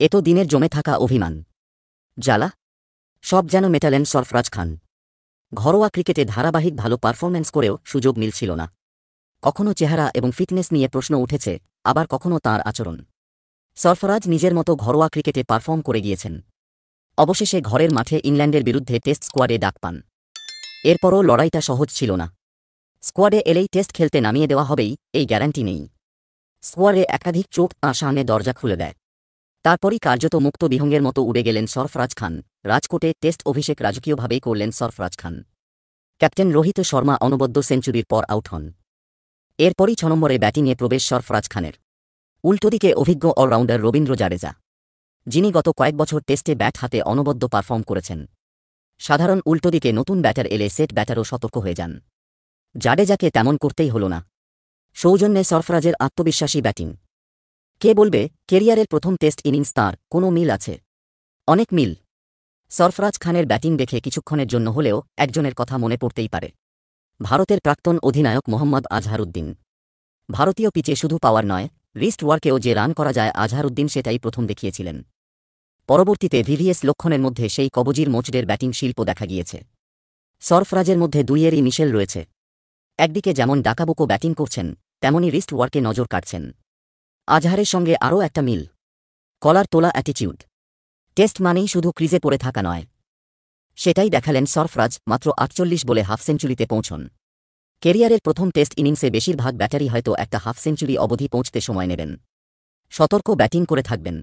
এত দিনের জমে থাকা অভিমান, জ্বালা, সব যেন মেটালেন সরফরাজ খান। ঘরোয়া ক্রিকেটে ধারাবাহিক ভালো পারফরম্যান্স করেও সুযোগ মিলছিল না। কখনও চেহারা এবং ফিটনেস নিয়ে প্রশ্ন উঠেছে, আবার কখনও তাঁর আচরণ। সরফরাজ নিজের মতো ঘরোয়া ক্রিকেটে পারফর্ম করে গিয়েছেন। অবশেষে ঘরের মাঠে ইংল্যান্ডের বিরুদ্ধে টেস্ট স্কোয়াডে ডাক পান। এরপরও লড়াইটা সহজ ছিল না। স্কোয়াডে এলেই টেস্ট খেলতে নামিয়ে দেওয়া হবেই, এই গ্যারান্টি নেই। স্কোয়াডে একাধিক চোখ তাঁর সামনে দরজা খুলে দেয়। তারপরই কার্যত মুক্ত বিহঙ্গের মতো উড়ে গেলেন সরফরাজ খান। রাজকোটে টেস্ট অভিষেক রাজকীয়ভাবেই করলেন সরফরাজ খান। ক্যাপ্টেন রোহিত শর্মা অনবদ্য সেঞ্চুরির পর আউট হন। এরপরই ৬ নম্বরে ব্যাটিংয়ে প্রবেশ সরফরাজ খানের। উল্টোদিকে অভিজ্ঞ অলরাউন্ডার রবীন্দ্র জাডেজা, যিনি গত কয়েক বছর টেস্টে ব্যাট হাতে অনবদ্য পারফর্ম করেছেন। সাধারণ উল্টোদিকে নতুন ব্যাটার এলে সেট ব্যাটারও সতর্ক হয়ে যান। জাডেজাকে তেমন করতেই হল না। সৌজন্যে সরফরাজের আত্মবিশ্বাসী ব্যাটিং। কে বলবে কেরিয়ারের প্রথম টেস্ট ইনিংস তাঁর, কোনো মিল আছে? অনেক মিল। সরফরাজ খানের ব্যাটিং দেখে কিছুক্ষণের জন্য হলেও একজনের কথা মনে পড়তেই পারে। ভারতের প্রাক্তন অধিনায়ক মোহাম্মদ আজহারউদ্দিন। ভারতীয় পিচে শুধু পাওয়ার নয়, রিস্ট ওয়ার্কেও যে রান করা যায় আজহারউদ্দিন সেটাই প্রথম দেখিয়েছিলেন। পরবর্তীতে ভিভিএস লক্ষণের মধ্যে সেই কবজির মোচদের ব্যাটিং শিল্প দেখা গিয়েছে। সরফরাজের মধ্যে দুইয়েরই মিশেল রয়েছে। একদিকে যেমন ডাকাবুকো ব্যাটিং করছেন, তেমনি রিস্ট ওয়ার্কে নজর কাটছেন। আজহারের সঙ্গে আরও একটা মিল, কলার তোলা অ্যাটিটিউড। টেস্ট মানেই শুধু ক্রিজে পড়ে থাকা নয়, সেটাই দেখালেন সরফরাজ। মাত্র ৪৮ বলে হাফ সেঞ্চুরিতে পৌঁছন। কেরিয়ারের প্রথম টেস্ট ইনিংসে বেশিরভাগ ব্যাটারি হয়তো একটা হাফ সেঞ্চুরি অবধি পৌঁছতে সময় নেবেন। সতর্ক ব্যাটিং করে থাকবেন।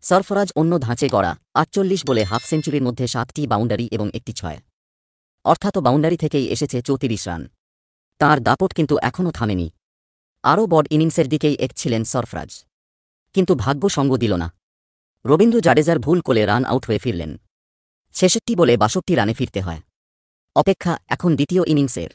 সরফরাজ অন্য ধাঁচে গড়া। ৪৮ বলে হাফ সেঞ্চুরির মধ্যে ৭টি বাউন্ডারি এবং ১টি ৬। অর্থাৎ বাউন্ডারি থেকেই এসেছে ৩৪ রান। তাঁর দাপট কিন্তু এখনও থামেনি। আরও বড় ইনিংসের দিকেই এগছিলেন সরফরাজ, কিন্তু ভাগ্য সঙ্গ দিল না। রবীন্দ্র জাডেজার ভুল কোলে রান আউট হয়ে ফিরলেন। ৬৬ বলে ৬২ রানে ফিরতে হয়। অপেক্ষা এখন দ্বিতীয় ইনিংসের।